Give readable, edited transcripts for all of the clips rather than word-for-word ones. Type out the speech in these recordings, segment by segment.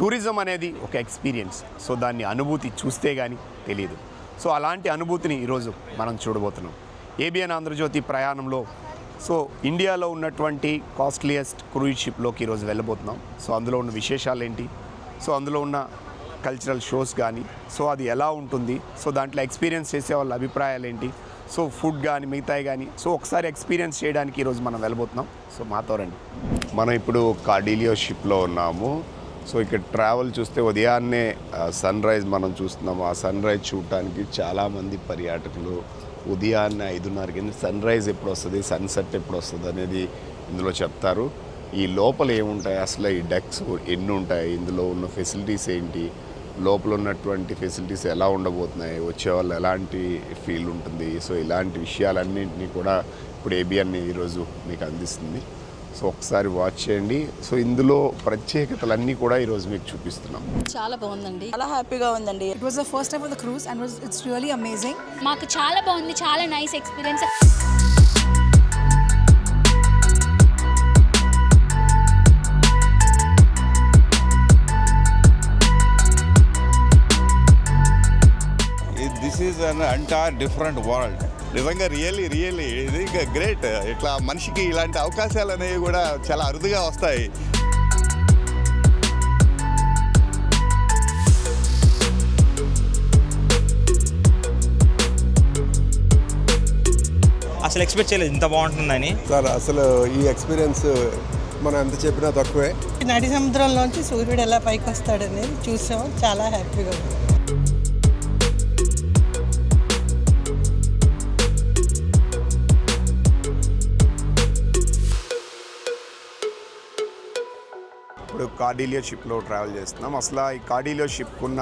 Tourism అనేది ఒక experience. So దాన్ని అనుభూతి చూస్తే కానీ తెలియదు. సో అలాంటి అనుభూతిని ఈరోజు మనం చూడబోతున్నాం. ఏబిఎన్ ఆంధ్రజ్యోతి ప్రయాణంలో సో ఇండియాలో ఉన్నటువంటి కాస్ట్లీయెస్ట్ క్రూయిజ్ షిప్లోకి ఈరోజు వెళ్ళబోతున్నాం. సో అందులో ఉన్న విశేషాలు ఏంటి, సో అందులో ఉన్న కల్చరల్ షోస్ కానీ, సో అది ఎలా ఉంటుంది, సో దాంట్లో ఎక్స్పీరియన్స్ చేసే వాళ్ళ అభిప్రాయాలు ఏంటి, సో ఫుడ్ కానీ మిగతాయి కానీ, సో ఒకసారి ఎక్స్పీరియన్స్ చేయడానికి ఈరోజు మనం వెళ్ళబోతున్నాం. సో మాతో రండి. మనం ఇప్పుడు కార్డిలియో షిప్లో ఉన్నాము. సో ఇక్కడ ట్రావెల్ చూస్తే ఉదయాన్నే సన్ రైజ్ మనం చూస్తున్నాము. ఆ సన్ రైజ్ చూడటానికి చాలామంది పర్యాటకులు ఉదయాన్నే 5:30కి సన్ రైజ్ ఎప్పుడు వస్తుంది, సన్సెట్ ఎప్పుడు వస్తుంది అనేది ఇందులో చెప్తారు. ఈ లోపల ఏముంటాయి, అసలు ఈ డెక్స్ ఎన్ని ఉంటాయి, ఇందులో ఉన్న ఫెసిలిటీస్ ఏంటి, లోపల ఉన్నటువంటి ఫెసిలిటీస్ ఎలా ఉండబోతున్నాయి, వచ్చేవాళ్ళు ఎలాంటి ఫీల్ ఉంటుంది, సో ఇలాంటి విషయాలన్నింటినీ కూడా ఇప్పుడు ఏబిఎన్ ఈరోజు మీకు అందిస్తుంది. సో ఒకసారి వాచ్ చేయండి. సో ఇందులో ప్రత్యేకతలన్నీ కూడా ఈరోజు మీకు చూపిస్తున్నాం. చాలా బాగుందండి, చాలా హ్యాపీగా ఉందండి. It was the first time for the cruise and it's really amazing. మాకు చాలా బాగుంది, చాలా nice experience. This is an entire different world. నిజంగా రియల్లీ ఇది ఇంకా గ్రేట్. ఇట్లా మనిషికి ఇలాంటి అవకాశాలు అనేవి కూడా చాలా అరుదుగా వస్తాయి. అసలు ఎక్స్పెక్ట్ చేయలేదు ఇంత బాగుంటుందని. సార్ అసలు ఈ ఎక్స్పీరియన్స్ మనం ఎంత చెప్పినా తక్కువే. నడి సముద్రంలోంచి సూర్యుడు ఎలా పైకి వస్తాడనేది చూసాం, చాలా హ్యాపీగా ఉంది. ఇప్పుడు కార్డిలియో షిప్లో ట్రావెల్ చేస్తున్నాం. అసలు ఈ కార్డిలియో షిప్కు ఉన్న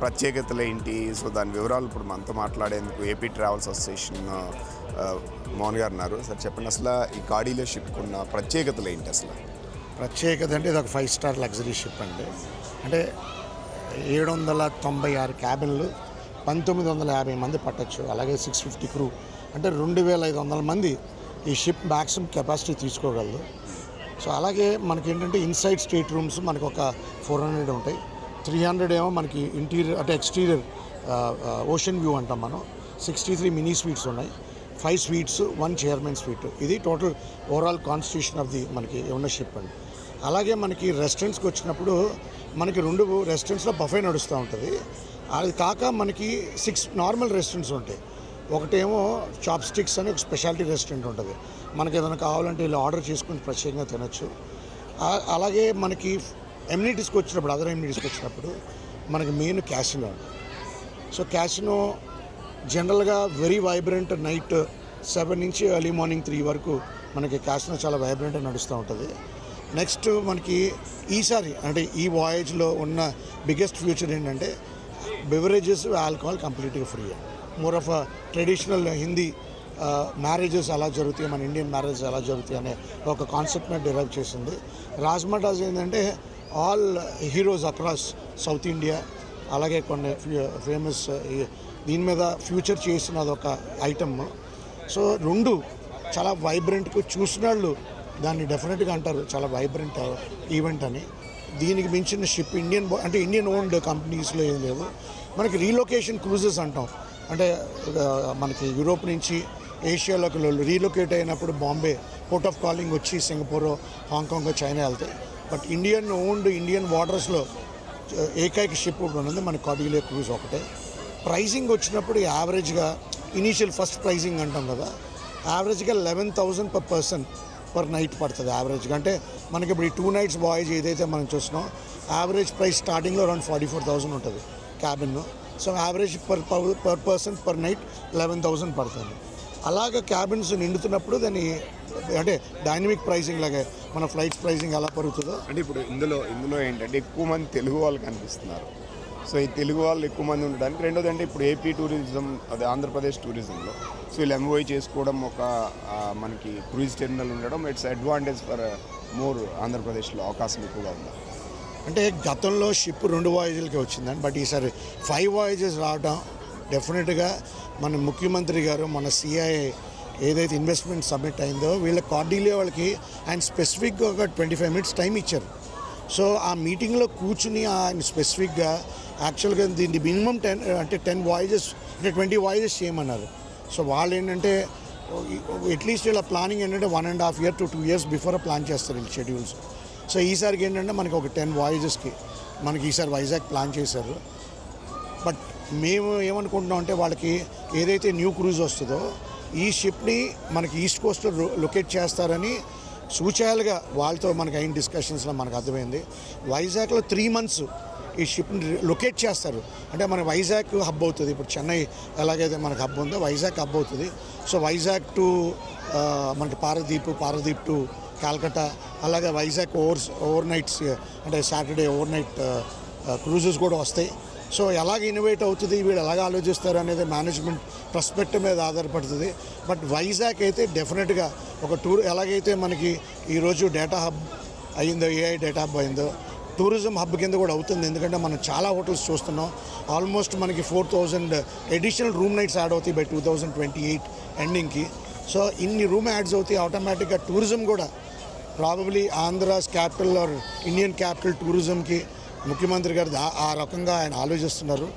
ప్రత్యేకతలు ఏంటి, సో దాని వివరాలు ఇప్పుడు మనతో మాట్లాడేందుకు ఏపీ ట్రావెల్స్ అసోసియేషన్ మోహన్ గారు ఉన్నారు. సార్ చెప్పండి, అసలు ఈ కార్డిలియో షిప్కు ఉన్న ప్రత్యేకతలు ఏంటి? అసలు ప్రత్యేకత అంటే ఇది ఒక 5 స్టార్ లగ్జరీ షిప్ అండి. అంటే 796 క్యాబిన్లు, 1950 మంది పట్టచ్చు. అలాగే 650 క్రూ, అంటే 2500 మంది ఈ షిప్ మ్యాక్సిమం కెపాసిటీ తీసుకోగలదు. సో అలాగే మనకి ఏంటంటే ఇన్సైడ్ స్టేట్ రూమ్స్ మనకు ఒక 400 ఉంటాయి. 300 ఏమో మనకి ఇంటీరియర్ అంటే ఎక్స్టీరియర్ ఓషన్ వ్యూ అంటాం మనం. 63 మినీ స్వీట్స్ ఉన్నాయి, 5 స్వీట్స్, 1 చైర్మన్ స్వీట్. ఇది total overall constitution of the మనకి ఉన్న షిప్ అండి. అలాగే మనకి రెస్టారెంట్స్కి వచ్చినప్పుడు మనకి 2 రెస్టారెంట్స్లో బఫే నడుస్తూ ఉంటుంది. అది కాక మనకి 6 నార్మల్ రెస్టారెంట్స్ ఉంటాయి. ఒకటేమో చాప్ స్టిక్స్ అని ఒక స్పెషాలిటీ రెస్టారెంట్ ఉంటుంది. మనకి ఏదైనా కావాలంటే ఇలా ఆర్డర్ చేసుకుని ప్రత్యేకంగా తినచ్చు. అలాగే మనకి ఎమ్యూనిటీస్కి వచ్చినప్పుడు, అదర్ ఎమ్యూనిటీస్కి వచ్చినప్పుడు మనకి మెయిన్ క్యాసినో. సో క్యాసినో జనరల్గా వెరీ వైబ్రెంట్. నైట్ 7 నుంచి ఎర్లీ మార్నింగ్ 3 వరకు మనకి క్యాసినో చాలా వైబ్రెంట్గా నడుస్తూ ఉంటుంది. నెక్స్ట్ మనకి ఈసారి అంటే ఈ వాయేజ్లో ఉన్న బిగ్గెస్ట్ ఫ్యూచర్ ఏంటంటే బెవరేజెస్, ఆల్కహాల్ కంప్లీట్గా free. More of a traditional Hindi marriages ఎలా జరుగుతాయి, మన ఇండియన్ మ్యారేజెస్ ఎలా జరుగుతాయి అనే ఒక కాన్సెప్ట్ మీద డెవలప్ చేసింది. రాజ్మటాస్ ఏంటంటే all heroes across south India, అలాగే కొన్ని ఫేమస్ దీని మీద ఫ్యూచర్ చేసినది ఒక ఐటమ్. సో 2 చాలా వైబ్రెంట్గా చూసిన వాళ్ళు దాన్ని డెఫినెట్గా అంటారు చాలా వైబ్రెంట్ ఈవెంట్ అని. దీనికి మించిన షిప్ ఇండియన్ ఓన్డ్ కంపెనీస్లో ఏం లేదు. మనకి రీలొకేషన్ క్రూజెస్ అంటాం. అంటే మనకి యూరోప్ నుంచి ఏషియాలోకి రీలొకేట్ అయినప్పుడు బాంబే పోర్ట్ ఆఫ్ కాలింగ్ వచ్చి సింగపూర్, హాంకాంగ్, చైనా వెళ్తాయి. బట్ ఇండియన్ ఓన్డ్ ఇండియన్ వాటర్స్లో ఏకైక షిప్ ఉన్నది మన కార్డిలియో క్రూజ్ ఒకటే. ప్రైజింగ్ వచ్చినప్పుడు యావరేజ్గా ఇనీషియల్ ఫస్ట్ ప్రైజింగ్ అంటాం కదా, యావరేజ్గా 11,000 per person per night పడుతుంది యావరేజ్గా. అంటే మనకి ఇప్పుడు ఈ 2 nights వాయేజ్ ఏదైతే మనం చూస్తున్నాం, యావరేజ్ ప్రైస్ స్టార్టింగ్లో అరౌండ్ 44,000 ఉంటుంది cabin. So average per person per night 11,000 పడుతుంది. అలాగే క్యాబిన్స్ నిండుతున్నప్పుడు దాన్ని అంటే డైనమిక్ ప్రైసింగ్ లాగే మన ఫ్లైట్స్ ప్రైసింగ్ ఎలా పెరుగుతుందో. అంటే ఇప్పుడు ఇందులో ఏంటంటే ఎక్కువ మంది తెలుగు వాళ్ళు కనిపిస్తున్నారు. సో ఈ తెలుగు వాళ్ళు ఎక్కువ మంది ఉండడానికి, రెండోది అంటే ఇప్పుడు ఏపీ టూరిజం, అదే ఆంధ్రప్రదేశ్ టూరిజంలో సో వీళ్ళు ఎంఓఐ చేసుకోవడం, ఒక మనకి క్రూజ్ టెర్మినల్ ఉండడం, ఇట్స్ అడ్వాంటేజ్ ఫర్ మోర్ ఆంధ్రప్రదేశ్లో అవకాశం ఎక్కువగా ఉంది. అంటే గతంలో షిప్ 2 వాయేజీలకే వచ్చిందండి. బట్ ఈసారి 5 వాయేజెస్ రావడం డెఫినెట్గా మన ముఖ్యమంత్రి గారు, మన సిఐఏ ఏదైతే ఇన్వెస్ట్మెంట్ సబ్మిట్ అయిందో వీళ్ళ కార్డిలియో వాళ్ళకి ఆయన స్పెసిఫిక్గా ఒక 25 minutes టైం ఇచ్చారు. సో ఆ మీటింగ్లో కూర్చుని ఆయన స్పెసిఫిక్గా యాక్చువల్గా దీన్ని మినిమం 10 వాయిజెస్ అంటే 20 వాయిజెస్ చేయమన్నారు. సో వాళ్ళు ఏంటంటే అట్లీస్ట్ ఇలా ప్లానింగ్ ఏంటంటే 1.5 year to 2 years before plan చేస్తారు వీళ్ళు షెడ్యూల్స్. సో ఈసారికి ఏంటంటే మనకి ఒక 10 వాయిజెస్కి మనకి ఈసారి వైజాగ్ ప్లాన్ చేశారు. బట్ మేము ఏమనుకుంటున్నాం అంటే వాళ్ళకి ఏదైతే న్యూ క్రూజ్ వస్తుందో ఈ షిప్ని మనకి ఈస్ట్ కోస్ట్లో లొకేట్ చేస్తారని సూచనలుగా వాళ్ళతో మనకి అయిన డిస్కషన్స్లో మనకు అర్థమైంది. వైజాగ్లో 3 months ఈ షిప్ని లొకేట్ చేస్తారు. అంటే మన వైజాగ్ హబ్ అవుతుంది. ఇప్పుడు చెన్నై ఎలాగైతే మనకు హబ్ ఉందో వైజాగ్ హబ్ అవుతుంది. సో వైజాగ్ టు మనకి పారదీప్ టు కాల్కటా, అలాగే వైజాగ్ ఓవర్ నైట్స్ అంటే సాటర్డే ఓవర్ నైట్ క్రూజెస్ కూడా వస్తాయి. సో ఎలాగ ఇన్నోవేట్ అవుతుంది, వీళ్ళు ఎలాగ ఆలోచిస్తారు అనేది మేనేజ్మెంట్ పర్స్పెక్టివ్ మీద ఆధారపడుతుంది. బట్ వైజాగ్ అయితే డెఫినెట్గా ఒక టూర్ ఎలాగైతే మనకి ఈరోజు డేటా హబ్ అయిందో, ఏఐ డేటా హబ్ అయిందో, టూరిజం హబ్ కింద కూడా అవుతుంది. ఎందుకంటే మనం చాలా హోటల్స్ చూస్తున్నాం. ఆల్మోస్ట్ మనకి 4,000 అడిషనల్ రూమ్ నైట్స్ యాడ్ అవుతాయి బై 2028 ఎండింగ్కి. సో ఇన్ని రూమ్ యాడ్స్ అవుతాయి. ఆటోమేటిక్గా టూరిజం కూడా probably Andhra's capital or Indian capital టూరిజంకి ముఖ్యమంత్రి గారు ఆ రకంగా ఆయన ఆలోచిస్తున్నారు.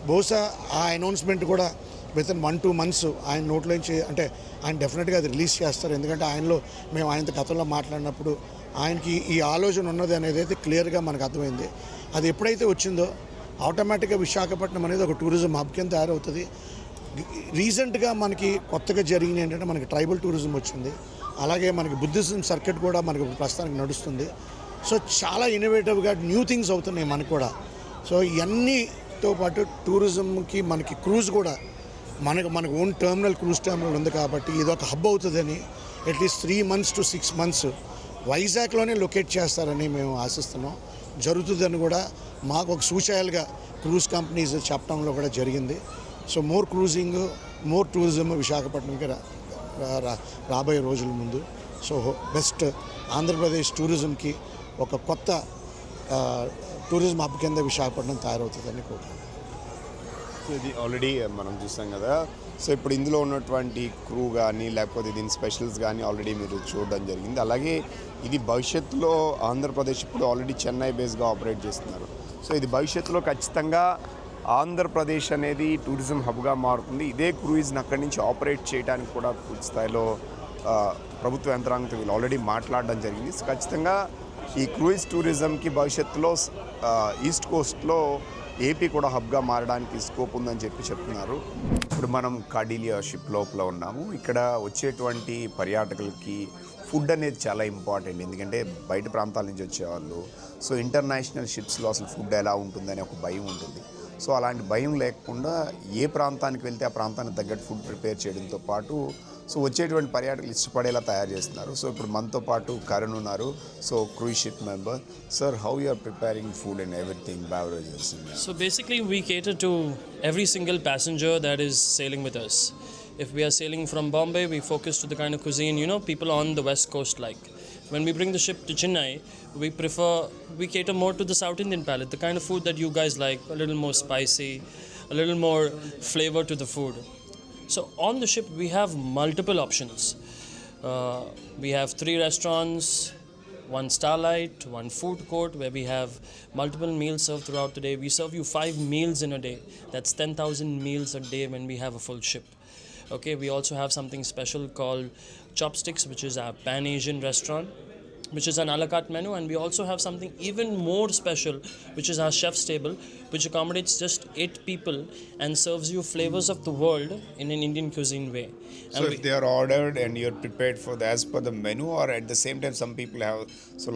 బహుశా ఆ అనౌన్స్మెంట్ కూడా వితిన్ 1-2 months ఆయన నోట్లోంచి అంటే ఆయన డెఫినెట్గా అది రిలీజ్ చేస్తారు. ఎందుకంటే మేము ఆయనతో గతంలో మాట్లాడినప్పుడు ఆయనకి ఈ ఆలోచన ఉన్నది అనేది అయితే క్లియర్గా మనకు అర్థమైంది. అది ఎప్పుడైతే వచ్చిందో ఆటోమేటిక్గా విశాఖపట్నం అనేది ఒక టూరిజం హబ్ కింద తయారవుతుంది. రీసెంట్గా మనకి కొత్తగా జరిగింది ఏంటంటే మనకి ట్రైబల్ టూరిజం వచ్చింది. అలాగే మనకి బుద్ధిజం సర్కిట్ కూడా మనకి ప్రస్తుతానికి నడుస్తుంది. సో చాలా ఇన్నోవేటివ్గా న్యూ థింగ్స్ అవుతున్నాయి మనకు కూడా. సో ఇవన్నీతో పాటు టూరిజంకి మనకి క్రూజ్ కూడా మనకు ఓన్ క్రూజ్ టెర్మినల్ ఉంది కాబట్టి ఇది ఒక హబ్ అవుతుందని అట్లీస్ట్ 3 months to 6 months వైజాగ్లోనే లొకేట్ చేస్తారని మేము ఆశిస్తున్నాం. జరుగుతుందని కూడా మాకు ఒక సూచనలుగా క్రూజ్ కంపెనీస్ చెప్పడంలో కూడా జరిగింది. సో మోర్ టూరిజం విశాఖపట్నంకి రాబోయే రోజుల ముందు. సో బెస్ట్ ఆంధ్రప్రదేశ్ టూరిజంకి ఒక కొత్త టూరిజం హబ్ కింద విశాఖపట్నం తయారవుతుందని కోరుకుంటున్నాను. సో ఇది ఆల్రెడీ మనం చూసాం కదా. సో ఇప్పుడు ఇందులో ఉన్నటువంటి క్రూ కానీ లేకపోతే దీని స్పెషల్స్ కానీ ఆల్రెడీ మీరు చూడడం జరిగింది. అలాగే ఇది భవిష్యత్తులో ఆంధ్రప్రదేశ్ ఇప్పుడు ఆల్రెడీ చెన్నై బేస్గా ఆపరేట్ చేస్తున్నారు. సో ఇది భవిష్యత్తులో ఖచ్చితంగా ఆంధ్రప్రదేశ్ అనేది టూరిజం హబ్గా మారుతుంది. ఇదే క్రూయిజ్ని అక్కడి నుంచి ఆపరేట్ చేయడానికి కూడా పూర్తి స్థాయిలో ప్రభుత్వ యంత్రాంగంతో వీళ్ళు ఆల్రెడీ మాట్లాడడం జరిగింది. సో ఖచ్చితంగా ఈ క్రూయిజ్ టూరిజంకి భవిష్యత్తులో ఈస్ట్ కోస్ట్లో ఏపీ కూడా హబ్గా మారడానికి స్కోప్ ఉందని చెప్తున్నారు. ఇప్పుడు మనం కార్డిలియా షిప్ లోపల ఉన్నాము. ఇక్కడ వచ్చేటువంటి పర్యాటకులకి ఫుడ్ అనేది చాలా ఇంపార్టెంట్. ఎందుకంటే బయట ప్రాంతాల నుంచి వచ్చేవాళ్ళు సో ఇంటర్నేషనల్ షిప్స్లో అసలు ఫుడ్ ఎలా ఉంటుందని ఒక భయం ఉంటుంది. సో అలాంటి భయం లేకుండా ఏ ప్రాంతానికి వెళ్తే ఆ ప్రాంతానికి తగ్గట్టు ఫుడ్ ప్రిపేర్ చేయడంతో పాటు సో వచ్చేటువంటి పర్యాటకులు ఇష్టపడేలా తయారు చేస్తున్నారు. సో ఇప్పుడు మనతో పాటు కరణ్ ఉన్నారు. So cruise ship member. Sir, how you are preparing food and everything, beverages? So basically we cater to every single passenger that is sailing with us. If we are sailing from Bombay, we focus to the kind of cuisine, people on the west coast like. When we bring the ship to Chennai, we cater more to the South Indian palate, the kind of food that you guys like, a little more spicy, a little more flavor to the food. So on the ship, we have multiple options. We have 3 restaurants, 1 Starlight, 1 food court where we have multiple meals served throughout the day. We serve you 5 meals in a day. That's 10,000 meals a day when we have a full ship. Okay, we also have something special called Chopsticks, which is our Pan-Asian restaurant, which is an a la carte menu, and we also have something even more special, which is our chef's table, which accommodates just 8 people and serves you flavors of the world in an Indian cuisine way. So if they are ordered and you're prepared for the as per the menu, or at the same time some people have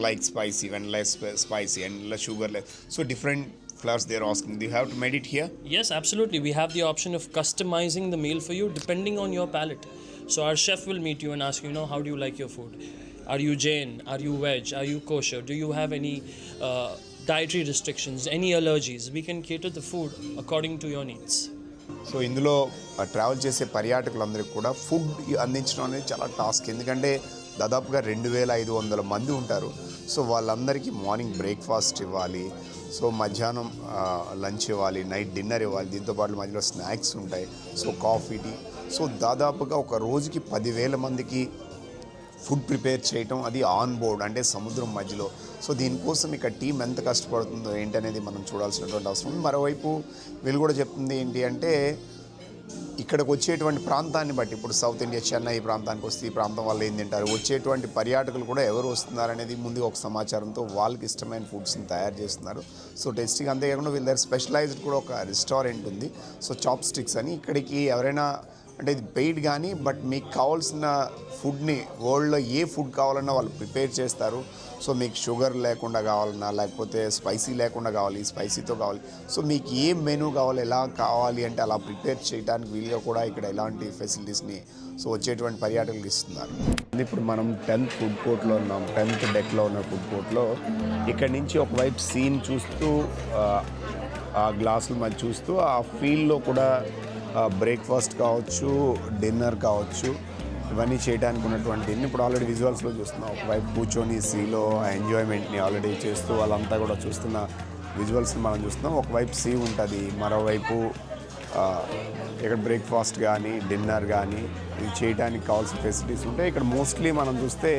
like spicy and less spicy and less sugar less, so different flavors they're asking. Do you have to make it here? Yes, absolutely. We have the option of customizing the meal for you depending on your palate. So our chef will meet you and ask you, how do you like your food? Are you Jain? Are you veg? Are you kosher? Do you have any dietary restrictions? Any allergies? We can cater the food according to your needs. So ఇందులో travel చేసే పర్యాటకులందరికీ కూడా food అందించడం అనేది చాలా task. ఎందుకంటే దాదాపుగా 2,500 మంది ఉంటారు. సో వాళ్ళందరికీ మార్నింగ్ బ్రేక్ఫాస్ట్ ఇవ్వాలి, సో మధ్యాహ్నం లంచ్ ఇవ్వాలి, నైట్ డిన్నర్ ఇవ్వాలి, దీంతోపాటు మధ్యలో స్నాక్స్ ఉంటాయి, సో కాఫీ, టీ. సో దాదాపుగా ఒక రోజుకి 10,000 మందికి ఫుడ్ ప్రిపేర్ చేయటం, అది ఆన్ బోర్డ్ అంటే సముద్రం మధ్యలో. సో దీనికోసం ఇక్కడ టీం ఎంత కష్టపడుతుందో ఏంటి అనేది మనం చూడాల్సినటువంటి అవసరం ఉంది. మరోవైపు వీళ్ళు కూడా చెప్తుంది ఏంటి అంటే ఇక్కడికి వచ్చేటువంటి ప్రాంతాన్ని బట్టి, ఇప్పుడు సౌత్ ఇండియా చెన్నై ప్రాంతానికి వస్తే ఈ ప్రాంతం వాళ్ళు ఏం తింటారు, వచ్చేటువంటి పర్యాటకులు కూడా ఎవరు వస్తున్నారు అనేది ముందు ఒక సమాచారంతో వాళ్ళకి ఇష్టమైన ఫుడ్స్ని తయారు చేస్తున్నారు. సో టేస్టీగా, అంతేకాకుండా వీళ్ళ దగ్గర స్పెషలైజ్డ్ కూడా ఒక రెస్టారెంట్ ఉంది. సో చాప్ స్టిక్స్ అని, ఇక్కడికి ఎవరైనా అంటే ఇది పెయిడ్ కానీ బట్ మీకు కావాల్సిన ఫుడ్ని వరల్డ్లో ఏ ఫుడ్ కావాలన్నా వాళ్ళు ప్రిపేర్ చేస్తారు. సో మీకు షుగర్ లేకుండా కావాలన్నా, లేకపోతే స్పైసీ లేకుండా కావాలి, స్పైసీతో కావాలి, సో మీకు ఏ మెనూ కావాలి, ఎలా కావాలి అంటే అలా ప్రిపేర్ చేయడానికి వీలుగా కూడా ఇక్కడ ఇలాంటి ఫెసిలిటీస్ని సో వచ్చేటువంటి పర్యాటకులకు ఇస్తున్నారు. ఇప్పుడు మనం 10th ఫుడ్ కోర్ట్లో ఉన్నాం, 10th డెక్లో ఉన్న ఫుడ్ కోర్ట్లో. ఇక్కడి నుంచి ఒకవైపు సీన్ చూస్తూ ఆ గ్లాసుల మధ్య చూస్తూ ఆ ఫీల్డ్లో కూడా బ్రేక్ఫాస్ట్ కావచ్చు, డిన్నర్ కావచ్చు, ఇవన్నీ చేయడానికి ఉన్నటువంటి ఇప్పుడు ఆల్రెడీ విజువల్స్లో చూస్తున్నాం. ఒకవైపు కూర్చొని సీలో ఆ ఎంజాయ్మెంట్ని ఆల్రెడీ చేస్తూ వాళ్ళంతా కూడా చూస్తున్న విజువల్స్ని మనం చూస్తున్నాం. ఒకవైపు సీ ఉంటుంది, మరోవైపు ఇక్కడ బ్రేక్ఫాస్ట్ కానీ డిన్నర్ కానీ ఇది చేయడానికి కావాల్సిన ఫెసిలిటీస్ ఉంటాయి. ఇక్కడ మోస్ట్లీ మనం చూస్తే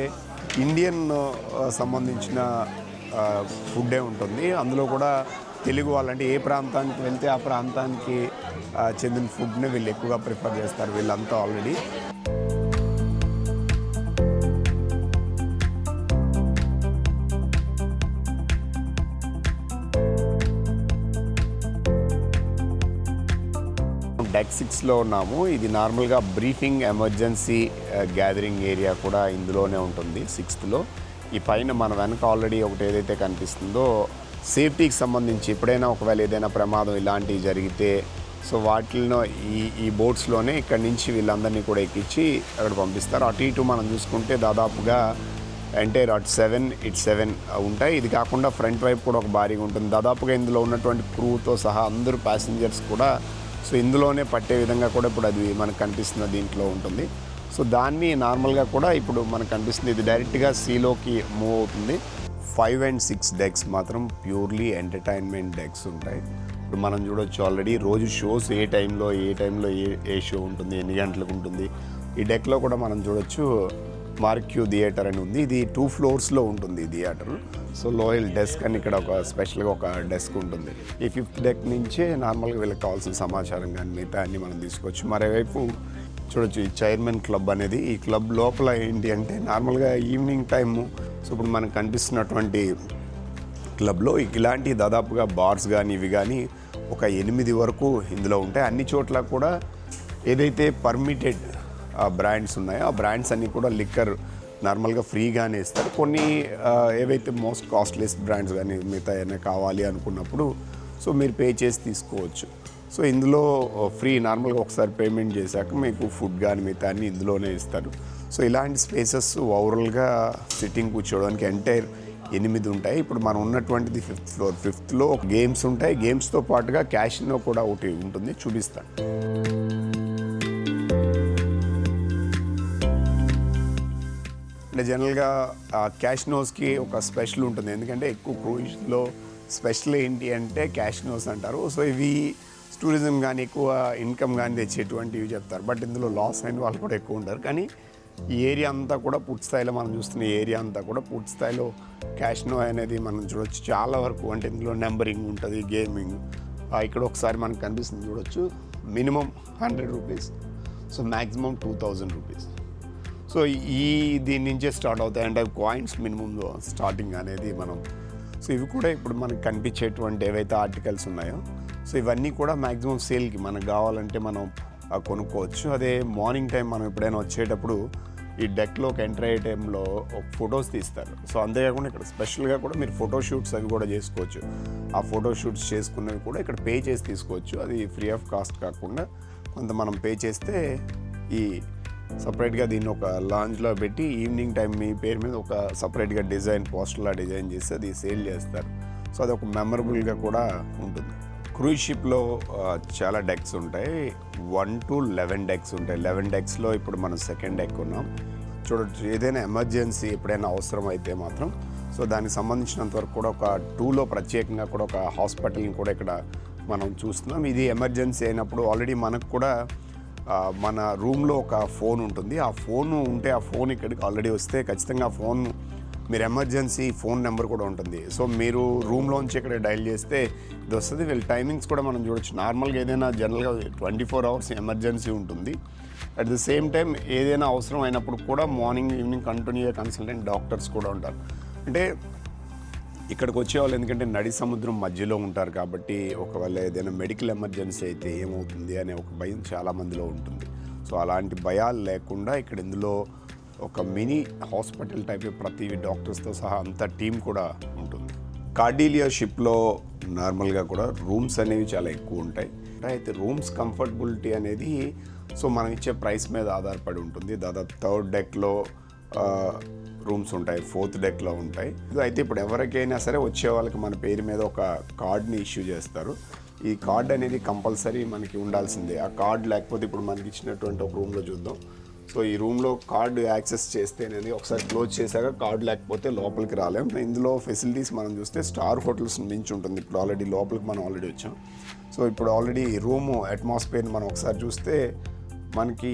ఇండియన్ సంబంధించిన ఫుడ్డే ఉంటుంది. అందులో కూడా తెలుగు వాళ్ళంటే ఏ ప్రాంతానికి వెళ్తే ఆ ప్రాంతానికి చెందిన ఫుడ్ని వీళ్ళు ఎక్కువగా ప్రిఫర్ చేస్తారు వీళ్ళంతా ఆల్రెడీ. డెక్ 6లో ఉన్నాము. ఇది నార్మల్గా బ్రీఫింగ్ ఎమర్జెన్సీ గ్యాదరింగ్ ఏరియా కూడా ఇందులోనే ఉంటుంది 6th. ఈ పైన మన వెనక ఆల్రెడీ ఒకటి ఏదైతే కనిపిస్తుందో సేఫ్టీకి సంబంధించి ఎప్పుడైనా ఒకవేళ ఏదైనా ప్రమాదం ఇలాంటివి జరిగితే సో వాటిల్లో ఈ బోట్స్లోనే ఇక్కడి నుంచి వీళ్ళందరినీ కూడా ఎక్కించి అక్కడ పంపిస్తారు. అటు ఇటు మనం చూసుకుంటే దాదాపుగా ఎంటైర్ అటు 7 ఉంటాయి. ఇది కాకుండా ఫ్రంట్ వైపు కూడా ఒక భారీగా ఉంటుంది. దాదాపుగా ఇందులో ఉన్నటువంటి క్రూతో సహా అందరూ ప్యాసింజర్స్ కూడా సో ఇందులోనే పట్టే విధంగా కూడా ఇప్పుడు అది మనకు కనిపిస్తున్న దీంట్లో ఉంటుంది. సో దాన్ని నార్మల్గా కూడా ఇప్పుడు మనకు కనిపిస్తుంది, ఇది డైరెక్ట్గా సీలోకి మూవ్ అవుతుంది. 5 and 6 డెక్స్ మాత్రం ప్యూర్లీ ఎంటర్టైన్మెంట్ డెక్స్ ఉంటాయి. ఇప్పుడు మనం చూడొచ్చు ఆల్రెడీ రోజు షోస్ ఏ టైంలో ఏ షో ఉంటుంది, ఎన్ని గంటలకు ఉంటుంది. ఈ డెక్లో కూడా మనం చూడొచ్చు మార్క్యూ థియేటర్ అని ఉంది. ఇది 2 floors ఉంటుంది ఈ థియేటర్. సో లోయల్ డెస్క్ అని ఇక్కడ ఒక స్పెషల్గా ఒక డెస్క్ ఉంటుంది. ఈ 5th డెక్ నుంచే నార్మల్గా వీళ్ళకి కావాల్సిన సమాచారం కానీ మిగతా అన్ని మనం తీసుకోవచ్చు. మరోవైపు చూడొచ్చు ఈ చైర్మన్ క్లబ్ అనేది, ఈ క్లబ్ లోపల ఏంటి అంటే నార్మల్గా ఈవినింగ్ టైము సో ఇప్పుడు మనకు కనిపిస్తున్నటువంటి క్లబ్లో ఇలాంటి దాదాపుగా బార్స్ కానీ ఇవి కానీ ఒక 8 వరకు ఇందులో ఉంటాయి. అన్ని చోట్ల కూడా ఏదైతే పర్మిటెడ్ బ్రాండ్స్ ఉన్నాయో ఆ బ్రాండ్స్ అన్నీ కూడా లిక్కర్ నార్మల్గా ఫ్రీగానే ఇస్తారు. కొన్ని ఏవైతే మోస్ట్ కాస్ట్లీయెస్ట్ బ్రాండ్స్ కానీ మిగతా ఏమైనా కావాలి అనుకున్నప్పుడు సో మీరు పే చేసి తీసుకోవచ్చు. సో ఇందులో ఫ్రీ నార్మల్గా ఒకసారి పేమెంట్ చేశాక మీకు ఫుడ్ కానీ మిగతా అన్నీ ఇందులోనే ఇస్తారు. సో ఇలాంటి స్పేసెస్ ఓవరాల్గా సిట్టింగ్ కూర్చోవడానికి ఎంటైర్ 8 ఉంటాయి. ఇప్పుడు మనం ఉన్నటువంటిది 5th floor. 5th గేమ్స్ ఉంటాయి. గేమ్స్తో పాటుగా క్యాషినో కూడా ఒకటి ఉంటుంది, చూపిస్తాను. అంటే జనరల్గా క్యాషినోస్కి ఒక స్పెషల్ ఉంటుంది, ఎందుకంటే ఎక్కువ క్రూయిజ్లో స్పెషల్ ఏంటి అంటే క్యాషినోస్ అంటారు. సో ఇవి టూరిజం కానీ ఎక్కువ ఇన్కమ్ కానీ తెచ్చేటువంటివి చెప్తారు. బట్ ఇందులో లాస్ అయిన వాళ్ళు కూడా ఎక్కువ ఉంటారు. కానీ ఈ ఏరియా అంతా కూడా పూర్తి స్థాయిలో మనం చూస్తున్న ఏరియా అంతా కూడా పూర్తి స్థాయిలో క్యాషినో అనేది మనం చూడొచ్చు. చాలా వరకు అంటే ఇందులో నెంబరింగ్ ఉంటుంది, గేమింగ్. ఇక్కడ ఒకసారి మనకు కనిపిస్తుంది చూడొచ్చు, minimum 100 rupees, so maximum 2000 rupees. So దీని నుంచే స్టార్ట్ అవుతాయి. అంటే కాయిన్స్ మినిమం స్టార్టింగ్ అనేది మనం సో ఇవి కూడా ఇప్పుడు మనకు కనిపించేటువంటి ఏవైతే ఆర్టికల్స్ ఉన్నాయో సో ఇవన్నీ కూడా మ్యాక్సిమం సేల్కి మనకు కావాలంటే మనం కొనుక్కోవచ్చు. అదే మార్నింగ్ టైం మనం ఎప్పుడైనా వచ్చేటప్పుడు ఈ డెక్లోకి ఎంటర్ అయ్యే టైంలో ఫొటోస్ తీస్తారు. సో అంతేకాకుండా ఇక్కడ స్పెషల్గా కూడా మీరు ఫోటోషూట్స్ అవి కూడా చేసుకోవచ్చు. ఆ ఫోటోషూట్స్ చేసుకున్నవి కూడా ఇక్కడ పే చేసి తీసుకోవచ్చు. అది ఫ్రీ ఆఫ్ కాస్ట్ కాకుండా కొంత మనం పే చేస్తే ఈ సపరేట్గా దీన్ని ఒక లాంజ్లో పెట్టి ఈవినింగ్ టైం మీ పేరు మీద ఒక సపరేట్గా పోస్టర్లా డిజైన్ చేసి అది సేల్ చేస్తారు. సో అది ఒక మెమరబుల్గా కూడా ఉంటుంది. క్రూజ్ షిప్లో చాలా డెక్స్ ఉంటాయి. 1 to 11 డెక్స్ ఉంటాయి. 11 డెక్స్లో ఇప్పుడు మనం 2nd డెక్ ఉన్నాం. చూడొచ్చు, ఏదైనా ఎమర్జెన్సీ ఎప్పుడైనా అవసరం అయితే మాత్రం సో దానికి సంబంధించినంత వరకు కూడా ఒక 2లో ప్రత్యేకంగా కూడా ఒక హాస్పిటల్ని కూడా ఇక్కడ మనం చూస్తున్నాం. ఇది ఎమర్జెన్సీ అయినప్పుడు ఆల్రెడీ మనకు కూడా మన రూమ్లో ఒక ఫోన్ ఉంటుంది. ఆ ఫోన్ ఉంటే ఆ ఫోన్ ఇక్కడికి ఆల్రెడీ వస్తే ఖచ్చితంగా ఆ ఫోన్ మీరు ఎమర్జెన్సీ ఫోన్ నెంబర్ కూడా ఉంటుంది. సో మీరు రూమ్లోంచి ఇక్కడ డైల్ చేస్తే ఇది వస్తుంది. వీళ్ళ టైమింగ్స్ కూడా మనం చూడొచ్చు. నార్మల్గా ఏదైనా జనరల్గా 24 hours ఎమర్జెన్సీ ఉంటుంది. అట్ ది సేమ్ టైం ఏదైనా అవసరం అయినప్పుడు కూడా మార్నింగ్ ఈవినింగ్ కంటిన్యూగా కన్సల్టెంట్ డాక్టర్స్ కూడా ఉంటారు. అంటే ఇక్కడికి వచ్చేవాళ్ళు ఎందుకంటే నడి సముద్రం మధ్యలో ఉంటారు కాబట్టి ఒకవేళ ఏదైనా మెడికల్ ఎమర్జెన్సీ అయితే ఏమవుతుంది అనే ఒక భయం చాలామందిలో ఉంటుంది. సో అలాంటి భయాలు లేకుండా ఇక్కడ ఇందులో ఒక మినీ హాస్పిటల్ టైప్ ప్రతి డాక్టర్స్తో సహా అంత టీం కూడా ఉంటుంది. కార్డిలియా షిప్లో నార్మల్గా కూడా రూమ్స్ అనేవి చాలా ఎక్కువ ఉంటాయి. అయితే రూమ్స్ కంఫర్టబిలిటీ అనేది సో మనం ఇచ్చే ప్రైస్ మీద ఆధారపడి ఉంటుంది. దాదాపు 3rd deckలో రూమ్స్ ఉంటాయి, 4th deckలో ఉంటాయి. అయితే ఇప్పుడు ఎవరికైనా సరే వచ్చే వాళ్ళకి మన పేరు మీద ఒక కార్డ్ని ఇష్యూ చేస్తారు. ఈ కార్డ్ అనేది కంపల్సరీ మనకి ఉండాల్సిందే. ఆ కార్డ్ లేకపోతే ఇప్పుడు మనకి ఇచ్చినటువంటి ఒక రూమ్లో చూద్దాం. సో ఈ రూమ్లో కార్డు యాక్సెస్ చేస్తే అనేది ఒకసారి క్లోజ్ చేశాక కార్డు లేకపోతే లోపలికి రాలేం. ఇందులో ఫెసిలిటీస్ మనం చూస్తే స్టార్ హోటల్స్ మించి ఉంటుంది. ఇప్పుడు ఆల్రెడీ లోపలికి మనం ఆల్రెడీ వచ్చాం. సో ఇప్పుడు ఆల్రెడీ రూమ్ అట్మాస్ఫియర్ని మనం ఒకసారి చూస్తే మనకి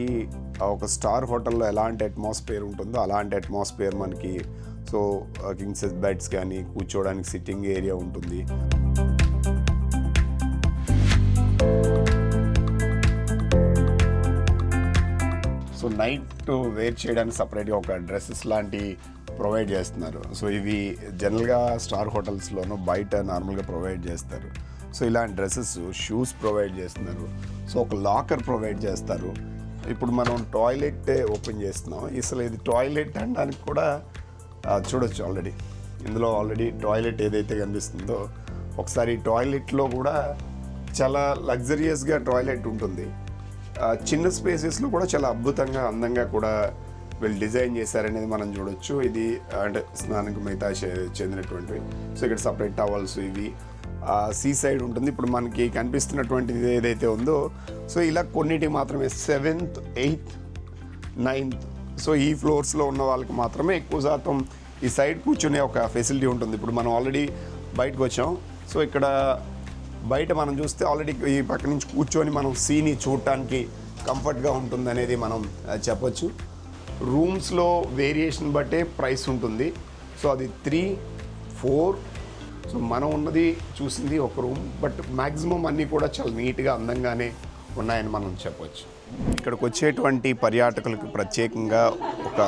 ఒక స్టార్ హోటల్లో ఎలాంటి అట్మాస్ఫియర్ ఉంటుందో అలాంటి అట్మాస్ఫియర్ మనకి. సో కింగ్ సైజ్ బెడ్స్ కానీ కూర్చోవడానికి సిట్టింగ్ ఏరియా ఉంటుంది. సో నైట్ వేర్ చేయడానికి సపరేట్గా ఒక డ్రెస్సెస్ లాంటివి ప్రొవైడ్ చేస్తున్నారు. సో ఇవి జనరల్గా స్టార్ హోటల్స్లోనూ బయట నార్మల్గా ప్రొవైడ్ చేస్తారు. సో ఇలాంటి డ్రెస్సెస్, షూస్ ప్రొవైడ్ చేస్తున్నారు. సో ఒక లాకర్ ప్రొవైడ్ చేస్తారు. ఇప్పుడు మనం టాయిలెట్ ఓపెన్ చేస్తున్నాం. అసలు ఇది టాయిలెట్ అనడానికి కూడా చూడొచ్చు. ఆల్రెడీ ఇందులో ఆల్రెడీ టాయిలెట్ ఏదైతే కనిపిస్తుందో ఒకసారి టాయిలెట్లో కూడా చాలా లగ్జరియస్గా టాయిలెట్ ఉంటుంది. చిన్న స్పేసెస్లో కూడా చాలా అద్భుతంగా అందంగా కూడా వీళ్ళు డిజైన్ చేశారనేది మనం చూడొచ్చు. ఇది అంటే స్నానానికి మిగతా చెందినటువంటివి. సో ఇక్కడ సపరేట్ టవల్స్ ఇవి సీ సైడ్ ఉంటుంది. ఇప్పుడు మనకి కనిపిస్తున్నటువంటిది ఏదైతే ఉందో సో ఇలా కొన్నిటి మాత్రమే 7th, 8th, 9th సో ఈ ఫ్లోర్స్లో ఉన్న వాళ్ళకి మాత్రమే ఎక్కువ శాతం ఈ సైడ్ కూర్చునే ఒక ఫెసిలిటీ ఉంటుంది. ఇప్పుడు మనం ఆల్రెడీ బయటకు వచ్చాం. సో ఇక్కడ బయట మనం చూస్తే ఆల్రెడీ ఈ పక్క నుంచి కూర్చొని మనం సీని చూడటానికి కంఫర్ట్గా ఉంటుంది అనేది మనం చెప్పొచ్చు. రూమ్స్లో వేరియేషన్ బట్టే ప్రైస్ ఉంటుంది. సో అది 3, 4 సో మనం ఉన్నది చూసింది ఒక రూమ్. బట్ మ్యాక్సిమం అన్నీ కూడా చాలా నీట్గా అందంగానే ఉన్నాయని మనం చెప్పొచ్చు. ఇక్కడికి వచ్చేటువంటి పర్యాటకులకు ప్రత్యేకంగా ఒక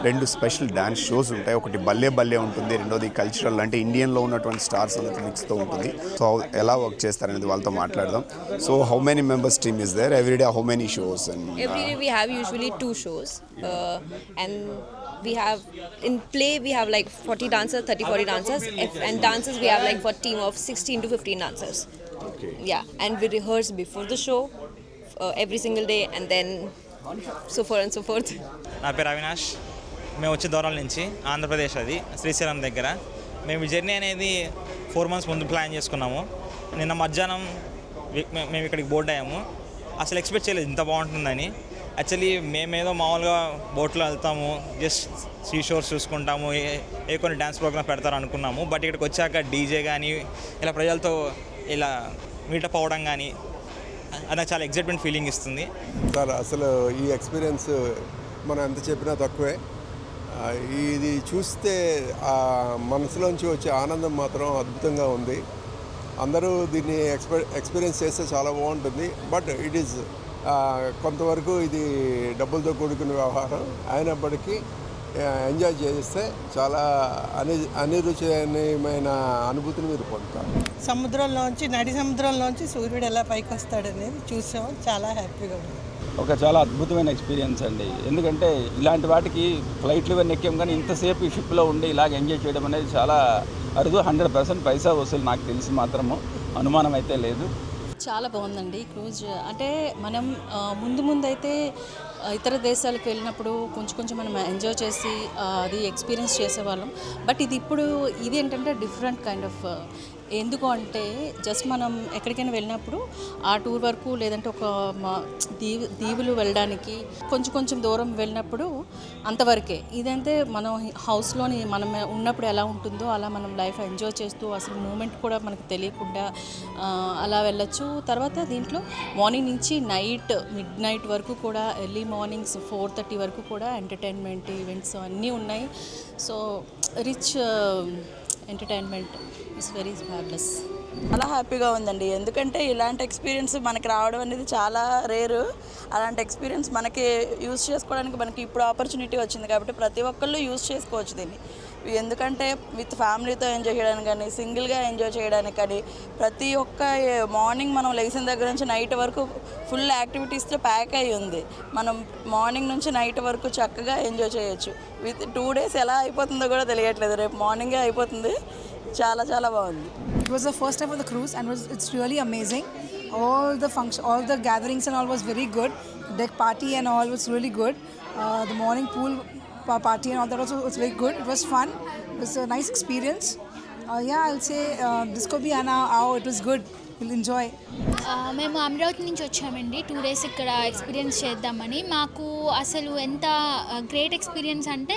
2 స్పెషల్ డ్యాన్స్ షోస్ ఉంటాయి. ఒకటి బల్లే బల్లే ఉంటుంది, రెండోది కల్చరల్ అంటే ఇండియన్లో ఉన్నటువంటి స్టార్స్ అందరితో మిక్స్తో ఉంటుంది. సో ఎలా వర్క్ చేస్తారనేది వాళ్ళతో మాట్లాడదాం. So how many members team is there every day? How many shows? Every day we have usually 2 shows and we have in play we have like 40 dancers, 30-40 dancers, and dances we have like for team of 16 to 15 dancers. Okay. Yeah, and we rehearse before the show every single day and then so forth and so forth. నా పేరు అవినాష్. మేము వచ్చే దూరం నుంచి ఆంధ్రప్రదేశ్, అది శ్రీశైలం దగ్గర. మేము ఈ జర్నీ అనేది 4 months ముందు ప్లాన్ చేసుకున్నాము. నిన్న మధ్యాహ్నం మేము ఇక్కడికి బోర్డ్ అయ్యాము. అసలు ఎక్స్పెక్ట్ చేయలేదు ఇంత బాగుంటుందని. యాక్చువల్లీ మేమేదో మామూలుగా బోట్లో వెళ్తాము, జస్ట్ సీ షోర్స్ చూసుకుంటాము, ఏ కొన్ని డ్యాన్స్ ప్రోగ్రామ్ పెడతారు అనుకున్నాము. బట్ ఇక్కడికి వచ్చాక డీజే కానీ ఇలా ప్రజలతో ఇలా మీటప్ అవ్వడం కానీ అది నాకు చాలా ఎక్సైట్మెంట్ ఫీలింగ్ ఇస్తుంది. సార్ అసలు ఈ ఎక్స్పీరియన్స్ మనం ఎంత చెప్పినా తక్కువే. ఇది చూస్తే మనసులోంచి వచ్చే ఆనందం మాత్రం అద్భుతంగా ఉంది. అందరూ దీన్ని ఎక్స్పీరియన్స్ చేస్తే చాలా బాగుంటుంది. బట్ ఇట్ ఈస్ కొంతవరకు ఇది డబ్బులతో కూడుకున్న వ్యవహారం అయినప్పటికీ ఎంజాయ్ చేస్తే చాలా అనిరుచిమైన అనుభూతిని మీరు పొందుతారు. సముద్రంలోంచి నడి సముద్రంలోంచి సూర్యుడు ఎలా పైకి వస్తాడనేది చూసాం. చాలా హ్యాపీగా ఉంది. ఒక చాలా అద్భుతమైన ఎక్స్పీరియన్స్ అండి. ఎందుకంటే ఇలాంటి వాటికి ఫ్లైట్లు ఇవన్నీ ఎక్కాం, కానీ ఇంతసేపు ఈ షిప్లో ఉండి ఇలాగ ఎంజాయ్ చేయడం అనేది చాలా అరుదు. 100% పైసా వసూలు నాకు తెలిసి మాత్రము, అనుమానం అయితే లేదు. చాలా బాగుందండి క్రూజ్. అంటే మనం ముందు అయితే ఇతర దేశాలకు వెళ్ళినప్పుడు కొంచెం మనం ఎంజాయ్ చేసి అది ఎక్స్పీరియన్స్ చేసేవాళ్ళం. బట్ ఇది ఏంటంటే డిఫరెంట్ కైండ్ ఆఫ్ ఎందుకు అంటే జస్ట్ మనం ఎక్కడికైనా వెళ్ళినప్పుడు ఆ టూర్ వరకు లేదంటే ఒక దీవులు వెళ్ళడానికి కొంచెం దూరం వెళ్ళినప్పుడు అంతవరకే. ఇదంటే మనం హౌస్లోని మనం ఉన్నప్పుడు ఎలా ఉంటుందో అలా మనం లైఫ్ ఎంజాయ్ చేస్తూ అసలు మూమెంట్ కూడా మనకు తెలియకుండా అలా వెళ్ళొచ్చు. తర్వాత దీంట్లో మార్నింగ్ నుంచి మిడ్ నైట్ వరకు కూడా ఎర్లీ మార్నింగ్స్ 4:30 వరకు కూడా ఎంటర్టైన్మెంట్ ఈవెంట్స్ అన్నీ ఉన్నాయి. So rich entertainment it's very fabulous. చాలా హ్యాపీగా ఉందండి, ఎందుకంటే ఇలాంటి ఎక్స్పీరియన్స్ మనకి రావడం అనేది చాలా రేరు. అలాంటి ఎక్స్పీరియన్స్ మనకి యూజ్ చేసుకోవడానికి మనకి ఇప్పుడు ఆపర్చునిటీ వచ్చింది కాబట్టి ప్రతి ఒక్కళ్ళు యూజ్ చేసుకోవచ్చు దీన్ని. ఎందుకంటే విత్ ఫ్యామిలీతో ఎంజాయ్ చేయడానికి కానీ సింగిల్గా ఎంజాయ్ చేయడానికి కానీ ప్రతి ఒక్క మార్నింగ్ మనం లేచిన దగ్గర నుంచి నైట్ వరకు ఫుల్ యాక్టివిటీస్తో ప్యాక్ అయ్యి ఉంది. మనం మార్నింగ్ నుంచి నైట్ వరకు చక్కగా ఎంజాయ్ చేయొచ్చు. విత్ 2 days ఎలా అయిపోతుందో కూడా తెలియట్లేదు, రేపు మార్నింగే అయిపోతుంది. చాలా చాలా బాగుంది. It was the first time of the cruise and it's really amazing. All the gatherings and all was very good. Deck party and all was really good. The morning pool party and all that also was very good. It was fun. It was a nice experience. I'll say Disco Biana, it was good. We'll enjoy. మేము అమరావతి నుంచి వచ్చామండి 2 days ఇక్కడ experience చేద్దామని. మాకు అసలు ఎంత great experience అంటే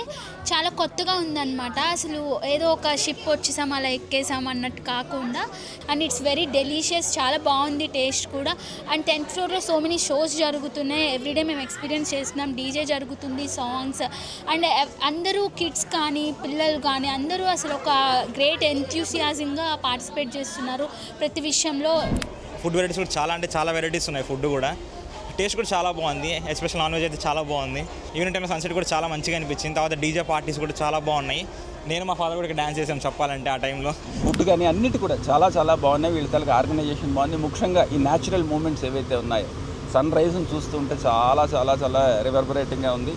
చాలా కొత్తగా ఉందన్నమాట. అసలు ఏదో ఒక షిప్ వచ్చేసాం అలా ఎక్కేసాం అన్నట్టు కాకుండా అండ్ ఇట్స్ వెరీ డెలీషియస్, చాలా బాగుంది టేస్ట్ కూడా. అండ్ 10th floorలో సో మెనీ షోస్ జరుగుతున్నాయి, ఎవ్రీడే మేము ఎక్స్పీరియన్స్ చేస్తున్నాం. డీజే జరుగుతుంది, సాంగ్స్ అండ్ అందరూ కిడ్స్ కానీ పిల్లలు కానీ అందరూ అసలు ఒక గ్రేట్ ఎంథ్యూసియాజింగ్గా పార్టిసిపేట్ చేస్తున్నారు ప్రతి విషయంలో. ఫుడ్ వెరైటీస్ కూడా చాలా వెరైటీస్ ఉన్నాయి. ఫుడ్ కూడా టేస్ట్ కూడా చాలా బాగుంది, ఎస్పెషల్ నాన్ వెజ్ అయితే చాలా బాగుంది. ఈవినింగ్ టైంలో సన్సెట్ కూడా చాలా మంచిగా అనిపించింది. తర్వాత డీజే పార్టీస్ కూడా చాలా బాగున్నాయి. నేను మా ఫాదర్ కూడా డాన్స్ చేసాం చెప్పాలంటే ఆ టైంలో. ఫుడ్ కానీ అన్నిటి కూడా చాలా బాగున్నాయి. వీళ్ళ తలకి ఆర్గనైజేషన్ బాగుంది. ముఖ్యంగా ఈ న్యాచురల్ మూమెంట్స్ ఏవైతే ఉన్నాయో సన్ రైజ్ని చూస్తుంటే చాలా రివర్బరేటింగ్గా ఉంది.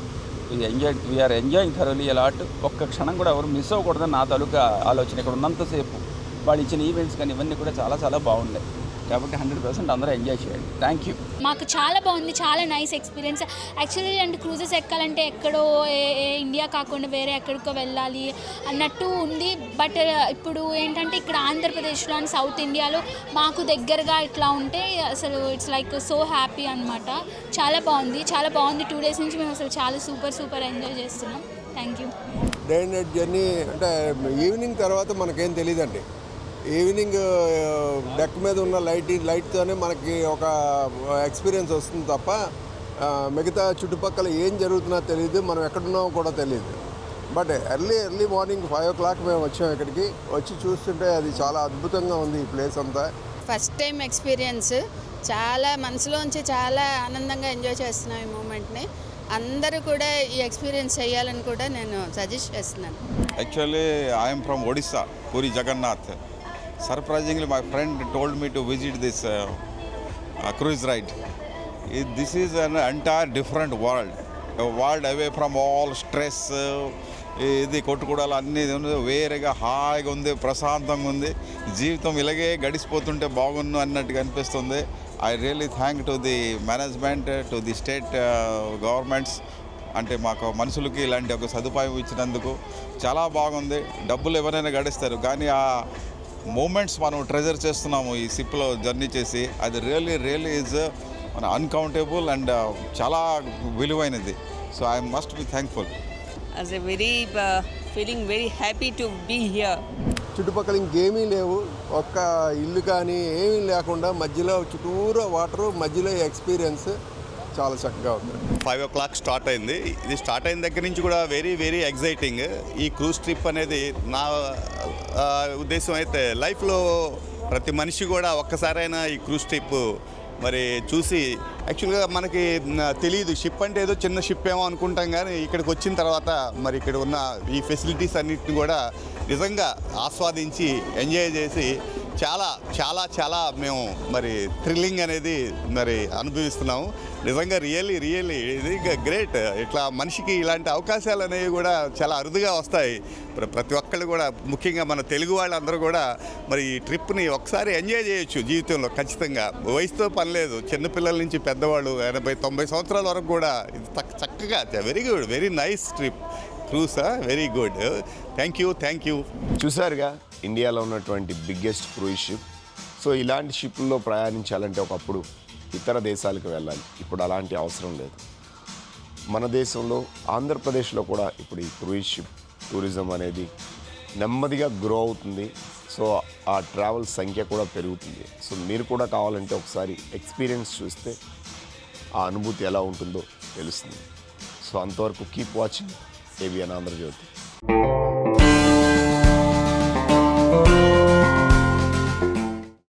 We are enjoying thoroughly a lot. ఒక్క క్షణం కూడా ఎవరు మిస్ అవ్వకూడదని నా తాలూకా ఆలోచన. ఇక్కడ ఉన్నంతసేపు వాళ్ళు ఇచ్చిన ఈవెంట్స్ కానీ ఇవన్నీ కూడా చాలా బాగున్నాయి. కాబట్టి 100% అందరూ ఎంజాయ్ చేయండి. Thank you. మాకు చాలా బాగుంది, చాలా నైస్ ఎక్స్పీరియన్స్. యాక్చువల్లీ ఇలాంటి క్రూజెస్ ఎక్కాలంటే ఎక్కడో ఇండియా కాకుండా వేరే ఎక్కడికో వెళ్ళాలి అన్నట్టు ఉంది. బట్ ఇప్పుడు ఏంటంటే ఇక్కడ ఆంధ్రప్రదేశ్లో అండ్ సౌత్ ఇండియాలో మాకు దగ్గరగా ఇట్లా ఉంటే అసలు ఇట్స్ లైక్ సో హ్యాపీ అనమాట. చాలా బాగుంది 2 days నుంచి మేము అసలు చాలా సూపర్ ఎంజాయ్ చేస్తున్నాం. Thank you. Day and night journey అంటే ఈవినింగ్ తర్వాత మనకేం తెలియదండి. ఈవినింగ్ డెక్ మీద ఉన్న లైట్తోనే మనకి ఒక ఎక్స్పీరియన్స్ వస్తుంది తప్ప మిగతా చుట్టుపక్కల ఏం జరుగుతున్నా తెలియదు, మనం ఎక్కడున్నామో కూడా తెలియదు. బట్ ఎర్లీ మార్నింగ్ 5 o'clock మేము వచ్చాం. ఇక్కడికి వచ్చి చూస్తుంటే అది చాలా అద్భుతంగా ఉంది ఈ ప్లేస్ అంతా. ఫస్ట్ టైం ఎక్స్పీరియన్స్, చాలా మనసులోంచి చాలా ఆనందంగా ఎంజాయ్ చేస్తున్నాం ఈ మూమెంట్ని. అందరూ కూడా ఈ ఎక్స్పీరియన్స్ చేయాలని కూడా నేను సజెస్ట్ చేస్తున్నాను. Actually I'm from Odisha, Puri Jagannath. Surprisingly, my friend told me to visit this cruise ride. This is an entire different world, a world away from all stress. ఇది కొట్టుకోవడాలు అన్నీ వేరేగా హాయిగా ఉంది, ప్రశాంతంగా ఉంది. జీవితం ఇలాగే గడిచిపోతుంటే బాగున్ను అన్నట్టుగా అనిపిస్తుంది. I really thank to the management, to the state governments. అంటే మాకు మనుషులకి ఇలాంటి ఒక సదుపాయం ఇచ్చినందుకు చాలా బాగుంది. డబ్బులు ఎవరైనా గడిస్తారు కానీ ఆ మూమెంట్స్ మనం ట్రెజర్ చేస్తున్నాము ఈ షిప్లో జర్నీ చేసి. అది రియల్లీ ఈజ్ అన్కౌంటబుల్ అండ్ చాలా విలువైనది. So I must be thankful. As a feeling very happy to be here. చుట్టుపక్కల ఇంకేమీ లేవు, ఒక్క ఇల్లు కానీ ఏమీ లేకుండా మధ్యలో చుట్టూరా వాటరు, మధ్యలో ఎక్స్పీరియన్స్ చాలా చక్కగా ఉంది. 5 o'clock స్టార్ట్ అయింది. ఇది స్టార్ట్ అయిన దగ్గర నుంచి కూడా వెరీ ఎగ్జైటింగ్. ఈ క్రూజ్ ట్రిప్ అనేది నా ఉద్దేశం అయితే లైఫ్లో ప్రతి మనిషి కూడా ఒక్కసారైనా ఈ క్రూజ్ ట్రిప్ మరి చూసి, యాక్చువల్గా మనకి తెలియదు షిప్ అంటే ఏదో చిన్న షిప్ ఏమో అనుకుంటాం కానీ ఇక్కడికి వచ్చిన తర్వాత మరి ఇక్కడ ఉన్న ఈ ఫెసిలిటీస్ అన్నిటిని కూడా నిజంగా ఆస్వాదించి ఎంజాయ్ చేసి చాలా మేము మరి థ్రిల్లింగ్ అనేది మరి అనుభవిస్తున్నాము. నిజంగా రియల్లీ ఇది గ్రేట్. ఇట్లా మనిషికి ఇలాంటి అవకాశాలు అనేవి కూడా చాలా అరుదుగా వస్తాయి. ప్రతి ఒక్కళ్ళు కూడా, ముఖ్యంగా మన తెలుగు వాళ్ళందరూ కూడా మరి ఈ ట్రిప్ని ఒకసారి ఎంజాయ్ చేయొచ్చు జీవితంలో ఖచ్చితంగా. వయసుతో పని లేదు, చిన్నపిల్లల నుంచి పెద్దవాళ్ళు 80-90 సంవత్సరాల వరకు కూడా ఇది చక్కగా very good, very nice trip. Cruise very good. Thank you. చూసారుగా ఇండియాలో ఉన్నటువంటి బిగ్గెస్ట్ క్రూయిజ్ షిప్. సో ఇలాంటి షిప్లో ప్రయాణించాలంటే ఒకప్పుడు ఇతర దేశాలకు వెళ్ళాలి. ఇప్పుడు అలాంటి అవసరం లేదు. మన దేశంలో ఆంధ్రప్రదేశ్లో కూడా ఇప్పుడు ఈ క్రూయిజ్ షిప్ టూరిజం అనేది నెమ్మదిగా గ్రో అవుతుంది. సో ఆ ట్రావెల్ సంఖ్య కూడా పెరుగుతుంది. సో మీరు కూడా కావాలంటే ఒకసారి ఎక్స్పీరియన్స్ చూస్తే ఆ అనుభూతి ఎలా ఉంటుందో తెలుస్తుంది. సో అంతవరకు కీప్ వాచింగ్ ఏబిఎన్ ఆంధ్రజ్యోతి.